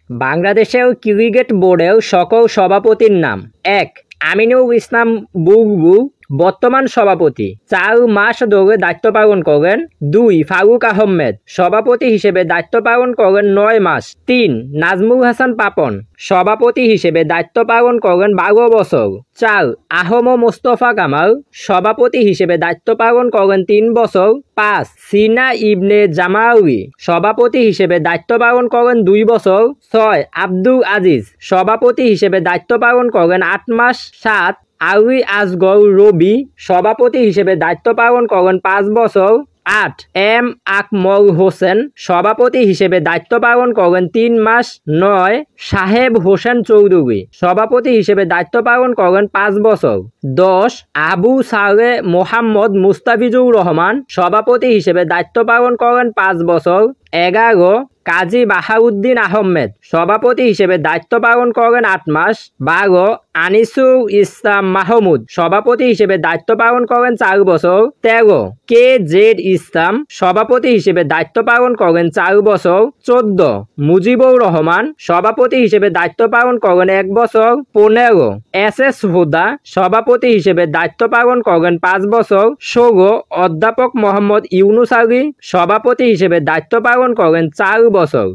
বাংলাদেশের ক্রিকেট বোর্ডের সকল সভাপতির নাম। ১. আমিনুল ইসলাম বুলবু, বর্তমান সভাপতি, ৪ মাস ধরে দায়িত্ব পালন করেন। ২. ফারুক আহমেদ, সভাপতি হিসেবে দায়িত্ব পালন করেন ৯ মাস। ৩. নাজমুল হাসান পাপন, সভাপতি হিসেবে দায়িত্ব পালন করেন ১২ বছর। ৪. আহম মোস্তফা কামাল, সভাপতি হিসেবে দায়িত্ব পালন করেন ৩ বছর। ৫. সিনা ইবনে জামাউরি, সভাপতি হিসেবে দায়িত্ব পালন করেন ২ বছর। ৬. আব্দুল আজিজ, সভাপতি হিসেবে দায়িত্ব পালন করেন ৮ মাস। ৭. আলী আসগর রবি, সভাপতি হিসেবে দায়িত্ব পালন করেন ৫ বছর। ৮. এম আকমল হোসেন, সভাপতি হিসেবে দায়িত্ব পালন করেন ৩ মাস। ৯. সাহেব হোসেন চৌধুরী, সভাপতি হিসেবে দায়িত্ব পালন করেন ৫ বছর। ১০. আবু সালে মোহাম্মদ মুস্তাফিজুর রহমান, সভাপতি হিসেবে দায়িত্ব পালন করেন ৫ বছর। ১১. কাজী বাহাউদ্দিন আহমেদ, সভাপতি হিসেবে দায়িত্ব পালন করেন ৮ মাস। ১২. আনিসুল ইসলাম মাহমুদ, সভাপতি হিসেবে দায়িত্ব পালন করেন ৪ বছর। ১৩. কে জেড ইসলাম, সভাপতি হিসেবে দায়িত্ব পালন করেন ৪ বছর। ১৪. মুজিবুর রহমান, সভাপতি হিসেবে দায়িত্ব পালন করেন ১ বছর। ১৫. এস এস হুদা, সভাপতি হিসেবে দায়িত্ব পালন করেন ৫ বছর। ১৬. অধ্যাপক মোহাম্মদ ইউনুস আলী, সভাপতি হিসেবে দায়িত্ব পালন করেন ৪ বছর।